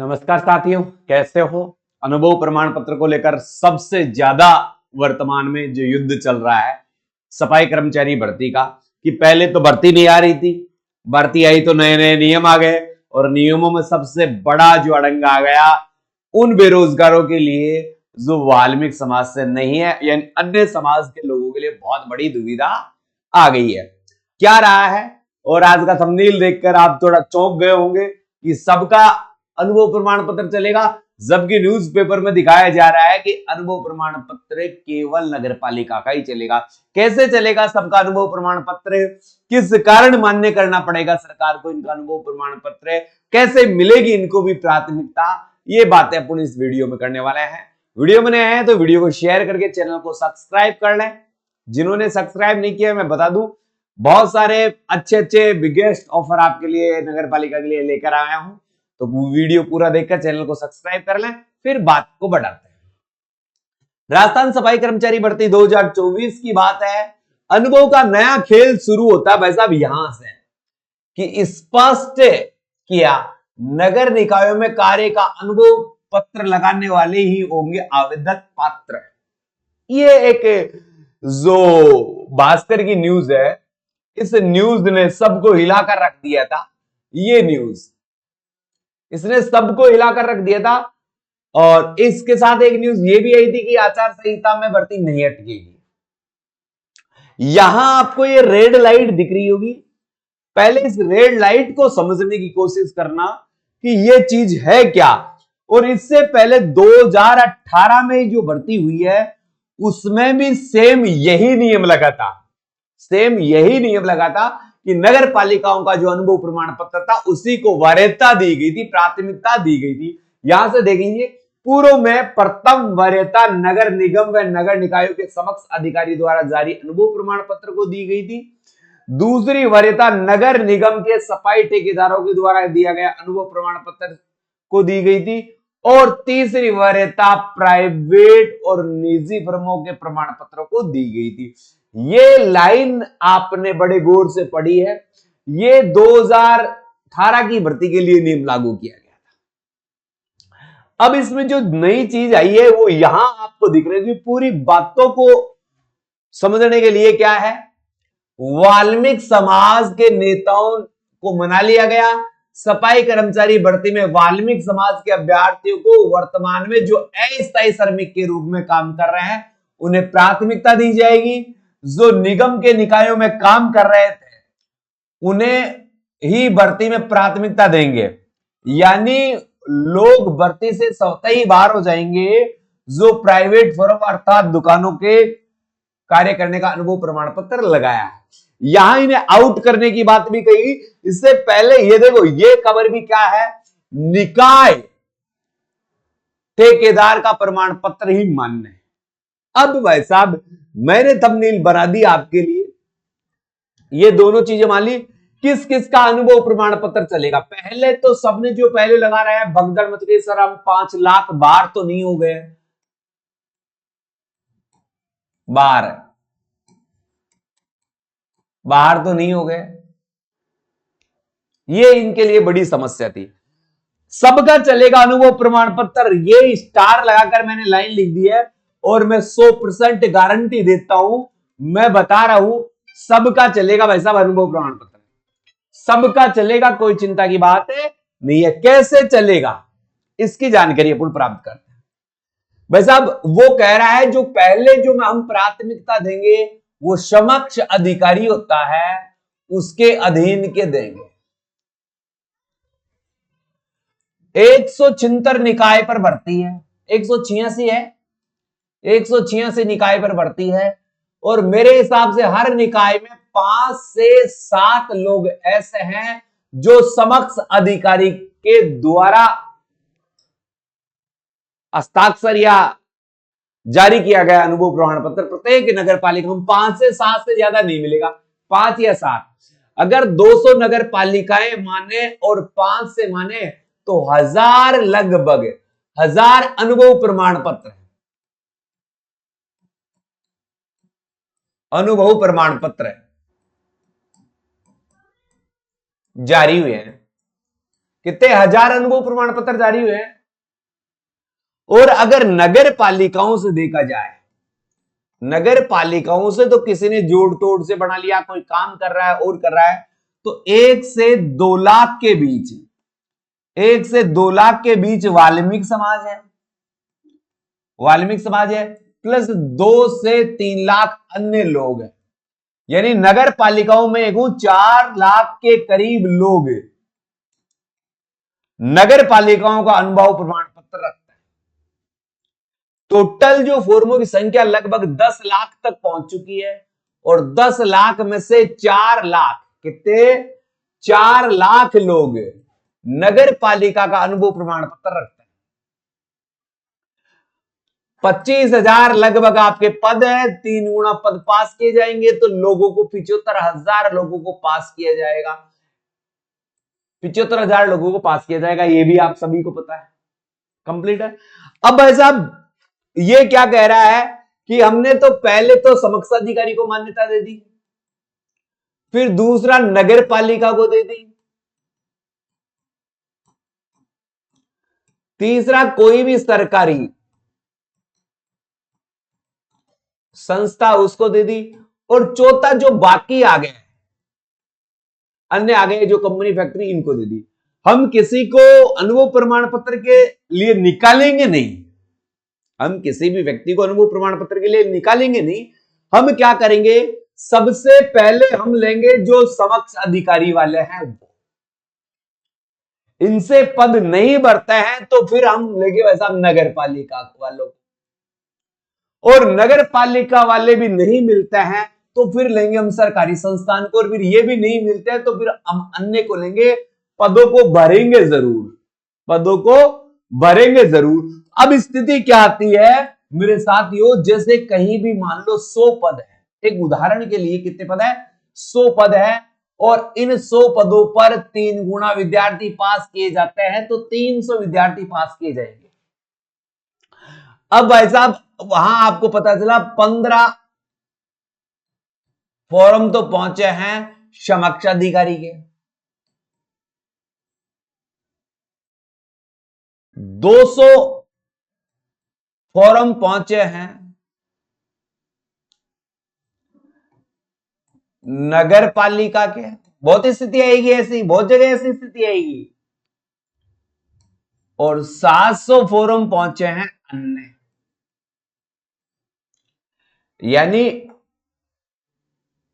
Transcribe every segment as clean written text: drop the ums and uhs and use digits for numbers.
नमस्कार साथियों, कैसे हो। अनुभव प्रमाण पत्र को लेकर सबसे ज्यादा वर्तमान में जो युद्ध चल रहा है सफाई कर्मचारी भर्ती का, कि पहले तो भर्ती नहीं आ रही थी, भर्ती आई तो नए नए नियम आ गए और नियमों में सबसे बड़ा जो अड़ंगा आ गया उन बेरोजगारों के लिए जो वाल्मीकि समाज से नहीं है, यानी अन्य समाज के लोगों के लिए बहुत बड़ी दुविधा आ गई है। क्या रहा है, और आज का थंबनेल देखकर आप थोड़ा चौंक गए होंगे कि सबका अनुभव प्रमाण पत्र चलेगा, जबकि न्यूज़पेपर में दिखाया जा रहा है कि अनुभव प्रमाण पत्र केवल नगर पालिका का ही चलेगा। कैसे चलेगा सबका अनुभव प्रमाण पत्र, किस कारण मान्य करना पड़ेगा सरकार को इनका अनुभव प्रमाण पत्र, कैसे मिलेगी इनको भी प्राथमिकता, ये बातें अपन इस वीडियो में करने वाले हैं। वीडियो में नए हैं तो वीडियो को शेयर करके चैनल को सब्सक्राइब कर लें। जिन्होंने सब्सक्राइब नहीं किया मैं बता दूं, बहुत सारे अच्छे अच्छे बिगेस्ट ऑफर आपके लिए नगर पालिका के लिए लेकर आया हूं, तो वीडियो पूरा देखकर चैनल को सब्सक्राइब कर लें, फिर बात को बढ़ाते हैं। राजस्थान सफाई कर्मचारी भर्ती 2024 की बात है। अनुभव का नया खेल शुरू होता है भाई साहब यहां से, कि स्पष्ट किया नगर निकायों में कार्य का अनुभव पत्र लगाने वाले ही होंगे आवेदक पात्र। ये एक जो भास्कर की न्यूज है, इस न्यूज ने सबको हिलाकर रख दिया था। ये न्यूज इसने सबको हिलाकर रख दिया था, और इसके साथ एक न्यूज ये भी आई थी कि आचार संहिता में भर्ती नहीं अटकेगी। यहां आपको ये रेड लाइट दिख रही होगी, पहले इस रेड लाइट को समझने की कोशिश करना कि ये चीज है क्या। और इससे पहले 2018 में जो भर्ती हुई है उसमें भी सेम यही नियम लगा था, सेम यही नियम लगा था कि नगर पालिकाओं का जो अनुभव प्रमाण पत्र था उसी को वरीयता दी गई थी, प्राथमिकता दी गई थी। यहां से देखेंगे पूर्व में प्रथम वरीयता नगर निगम व नगर निकायों के समक्ष अधिकारी द्वारा जारी अनुभव प्रमाण पत्र को दी गई थी। दूसरी वरीयता नगर निगम के सफाई ठेकेदारों के द्वारा दिया गया अनुभव प्रमाण पत्र को दी गई थी, और तीसरी वरीयता प्राइवेट और निजी फर्मों के प्रमाण पत्रों को दी गई थी। ये लाइन आपने बड़े गौर से पढ़ी है। ये 2018 की भर्ती के लिए नियम लागू किया गया था। अब इसमें जो नई चीज आई है वो यहां आपको दिख रही है। पूरी बातों को समझने के लिए क्या है, वाल्मीकि समाज के नेताओं को मना लिया गया। सफाई कर्मचारी भर्ती में वाल्मीकि समाज के अभ्यर्थियों को वर्तमान में जो अस्थायी श्रमिक के रूप में काम कर रहे हैं उन्हें प्राथमिकता दी जाएगी। जो निगम के निकायों में काम कर रहे थे उन्हें ही भर्ती में प्राथमिकता देंगे, यानी लोग भर्ती से स्वतः ही बाहर हो जाएंगे जो प्राइवेट फर्म अर्थात दुकानों के कार्य करने का अनुभव प्रमाण पत्र लगाया है। यहां इन्हें आउट करने की बात भी कही। इससे पहले ये देखो, ये खबर भी क्या है, निकाय ठेकेदार का प्रमाण पत्र ही मान्य है। अब भाई साहब मैंने थंबनेल बना दी आपके लिए, ये दोनों चीजें मान ली। किस किस का अनुभव प्रमाण पत्र चलेगा, पहले तो सबने जो पहले लगा रहा है भगदड़ मच गई, सर हम 5 लाख बार तो नहीं हो गए, बाहर तो नहीं हो गए, ये इनके लिए बड़ी समस्या थी। सबका चलेगा अनुभव प्रमाण पत्र, ये स्टार लगाकर मैंने लाइन लिख दी है, और मैं 100% गारंटी देता हूं, मैं बता रहा हूं सबका चलेगा भाई साहब अनुभव प्रमाण पत्र, सबका चलेगा, कोई चिंता की बात नहीं है। कैसे चलेगा इसकी जानकारी अपन प्राप्त करते हैं। भाई साहब वो कह रहा है जो पहले जो हम प्राथमिकता देंगे वो समक्ष अधिकारी होता है उसके अधीन के देंगे। 176 निकाय पर भर्ती है, 186 है, 186 निकाय पर भर्ती है, और मेरे हिसाब से हर निकाय में 5 से 7 लोग ऐसे हैं जो समक्ष अधिकारी के द्वारा हस्ताक्षर या जारी किया गया अनुभव प्रमाण पत्र प्रत्येक नगर पालिका में 5 से 7 से ज्यादा नहीं मिलेगा, 5 या 7। अगर 200 नगर पालिकाएं माने और 5 से माने तो 1000, लगभग 1000 अनुभव प्रमाण पत्र है, अनुभव प्रमाण पत्र जारी हुए हैं। कितने हजार अनुभव प्रमाण पत्र जारी हुए हैं। और अगर नगर पालिकाओं से देखा जाए, नगर पालिकाओं से तो किसी ने जोड़ तोड़ से बना लिया, कोई काम कर रहा है और कर रहा है, तो 1 से 2 लाख के बीच, 1 से 2 लाख के बीच वाल्मीकि समाज है, वाल्मीकि समाज है, प्लस 2 से 3 लाख अन्य लोग हैं। यानी नगर पालिकाओं में एक 4 लाख के करीब लोग नगर पालिकाओं का अनुभव प्रमाण पत्र रखते हैं। टोटल जो फॉर्मों की संख्या लगभग 10 लाख तक पहुंच चुकी है, और 10 लाख में से 4 लाख, कितने, 4 लाख लोग नगर पालिका का अनुभव प्रमाण पत्र रखते हैं। 25,000 लगभग आपके पद है, 3 गुना पद पास किए जाएंगे तो लोगों को 75,000 लोगों को पास किया जाएगा, 75,000 लोगों को पास किया जाएगा, ये भी आप सभी को पता है, कंप्लीट है। अब भाई साहब ये क्या कह रहा है कि हमने तो पहले तो समकक्षाधिकारी को मान्यता दे दी, फिर दूसरा नगर पालिका को दे दी, तीसरा कोई भी सरकारी संस्था उसको दे दी, और चौथा जो बाकी आ गए, अन्य आ गए जो कंपनी फैक्ट्री, इनको दे दी। हम किसी को अनुभव प्रमाण पत्र के लिए निकालेंगे नहीं, हम किसी भी व्यक्ति को अनुभव प्रमाण पत्र के लिए निकालेंगे नहीं। हम क्या करेंगे, सबसे पहले हम लेंगे जो समक्ष अधिकारी वाले हैं, इनसे पद नहीं भरते हैं तो फिर हम लेंगे वैसा नगर पालिका वालों को, और नगर पालिका वाले भी नहीं मिलते हैं तो फिर लेंगे हम सरकारी संस्थान को, और फिर ये भी नहीं मिलते हैं तो फिर हम अन्य को लेंगे। पदों को भरेंगे जरूर, पदों को भरेंगे जरूर। अब स्थिति क्या आती है मेरे साथियों, जैसे कहीं भी मान लो 100 पद है, एक उदाहरण के लिए कितने पद है, 100 पद है, और इन 100 पदों पर 3 गुना विद्यार्थी पास किए जाते हैं तो 300 विद्यार्थी पास किए जाएंगे। अब भाई साहब वहां आपको पता चला 15 फॉर्म तो पहुंचे हैं समकक्षाधिकारी के, 200 फॉर्म पहुंचे हैं नगर पालिका के। बहुत स्थिति आएगी ऐसी, बहुत जगह ऐसी स्थिति आएगी, और 700 फॉर्म पहुंचे हैं अन्य। यानी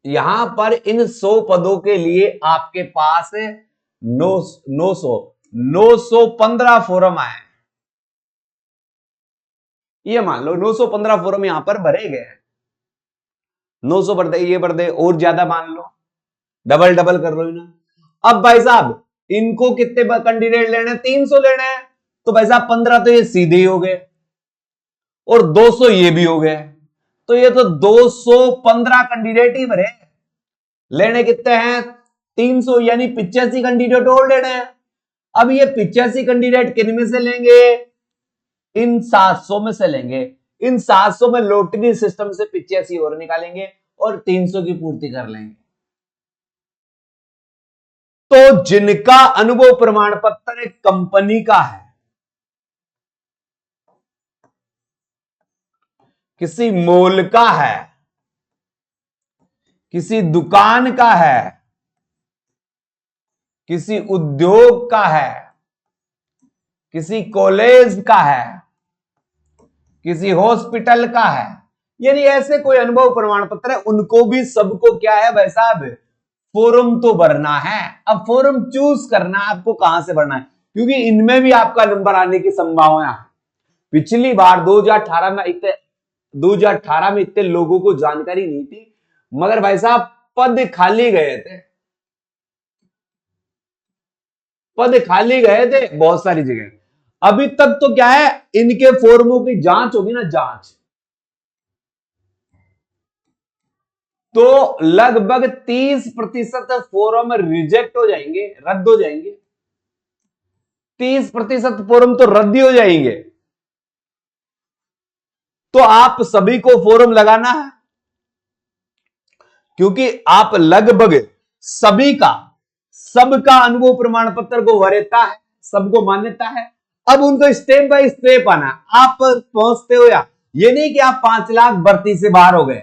यहां पर इन 100 पदों के लिए आपके पास 915 फॉर्म आए, ये मान लो 915 फॉर्म यहां पर भरे गए, 900 भर दे, ये भर दे, और ज्यादा मान लो, डबल डबल कर लो ना। अब भाई साहब इनको कितने कैंडिडेट लेने, 300 लेने हैं, तो भाई साहब 15 तो ये सीधे ही हो गए, और 200 ये भी हो गए, तो ये तो 215 कैंडिडेट ही भरे। लेने कितने हैं, 300, यानी 85 कैंडिडेट और लेने हैं। अब ये 85 कैंडिडेट किन में से लेंगे, इन 700 में से लेंगे। इन 700 में लॉटरी सिस्टम से 85 और निकालेंगे और 300 की पूर्ति कर लेंगे। तो जिनका अनुभव प्रमाण पत्र एक कंपनी का है, किसी मॉल का है, किसी दुकान का है, किसी उद्योग का है, किसी कॉलेज का है, किसी हॉस्पिटल का है, यानी ऐसे कोई अनुभव प्रमाण पत्र है, उनको भी सबको क्या है भाई साहब, फॉर्म तो भरना है। अब फॉर्म चूज करना है आपको कहां से भरना है, क्योंकि इनमें भी आपका नंबर आने की संभावना है। पिछली बार 2018 में इतने लोगों को जानकारी नहीं थी, मगर भाई साहब पद खाली गए थे, पद खाली गए थे बहुत सारी जगह। अभी तक तो क्या है, इनके फॉर्मों की जांच होगी ना, जांच, तो लगभग 30% फॉर्म रिजेक्ट हो जाएंगे, रद्द हो जाएंगे, 30% फॉर्म तो रद्द ही हो जाएंगे। तो आप सभी को फॉर्म लगाना है, क्योंकि आप लगभग सबका अनुभव प्रमाण पत्र को वरीयता है, सबको मान्यता है। अब उनको स्टेप बाय स्टेप आना, आप पहुंचते हो या ये नहीं कि आप 5 लाख भर्ती से बाहर हो गए,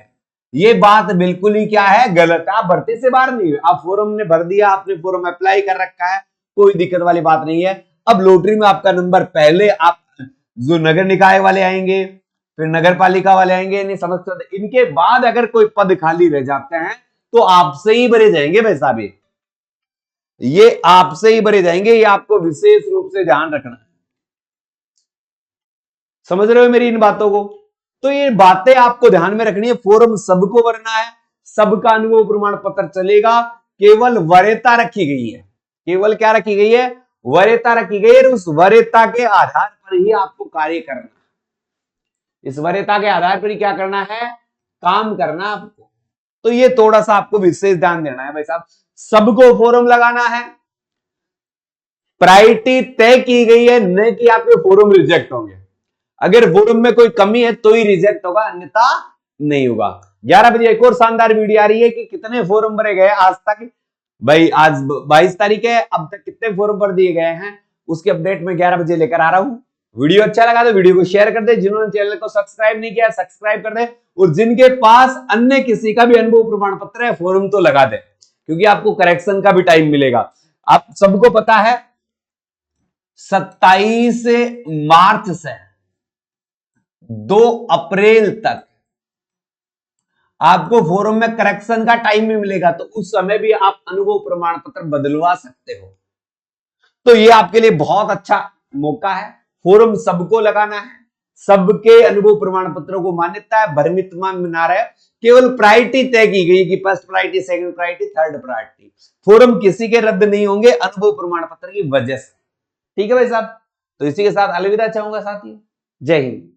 ये बात बिल्कुल ही क्या है, गलत है। आप भर्ती से बाहर नहीं हुए, आप फॉर्म ने भर दिया, आपने फॉर्म अप्लाई कर रखा है, कोई दिक्कत वाली बात नहीं है। अब लॉटरी में आपका नंबर पहले, आप जो नगर निकाय वाले आएंगे, फिर नगर पालिका वाले आएंगे, नहीं समझ सकते, इनके बाद अगर कोई पद खाली रह जाते हैं तो आपसे ही भरे जाएंगे भाई साहब, ये आपसे ही भरे जाएंगे, ये आपको विशेष रूप से ध्यान रखना है। समझ रहे हो मेरी इन बातों को? तो ये बातें आपको ध्यान में रखनी है। फॉर्म सबको भरना है, सबका अनुभव प्रमाण पत्र चलेगा, केवल वरीयता रखी गई है, केवल क्या रखी गई है, वरीयता रखी गई है। उस वरीयता के आधार पर ही आपको कार्य करना है, इस वरीयता के आधार पर ही क्या करना है, काम करना आपको। तो ये थोड़ा सा आपको विशेष ध्यान देना है भाई साहब। सबको फॉर्म लगाना है, प्रायोरिटी तय की गई है, न कि आपके फॉर्म रिजेक्ट होंगे। अगर फॉर्म में कोई कमी है तो ही रिजेक्ट होगा, अन्यथा नहीं होगा। 11 बजे एक और शानदार वीडियो आ रही है कि कितने फॉर्म भरे गए आज तक। भाई आज 22 तारीख है, अब तक कितने फॉर्म भर दिए गए हैं उसकी अपडेट में 11 बजे लेकर आ रहा हूं। वीडियो अच्छा लगा तो वीडियो को शेयर कर दे, जिन्होंने चैनल को सब्सक्राइब नहीं किया सब्सक्राइब कर दे, और जिनके पास अन्य किसी का भी अनुभव प्रमाण पत्र है फॉर्म तो लगा दे, क्योंकि आपको करेक्शन का भी टाइम मिलेगा। आप सबको पता है 27 मार्च से 2 अप्रैल तक आपको फॉर्म में करेक्शन का टाइम भी मिलेगा, तो उस समय भी आप अनुभव प्रमाण पत्र बदलवा सकते हो। तो ये आपके लिए बहुत अच्छा मौका है। फॉर्म सबको लगाना है, सबके अनुभव प्रमाण पत्रों को मान्यता है, भ्रमित ना रहे, केवल प्रायोरिटी तय की गई कि first priority, second priority, third priority. Form किसी के रद्द नहीं होंगे अनुभव प्रमाण पत्र की वजह से। ठीक है भाई साहब, तो इसी के साथ अलविदा चाहूंगा साथियों। जय हिंद।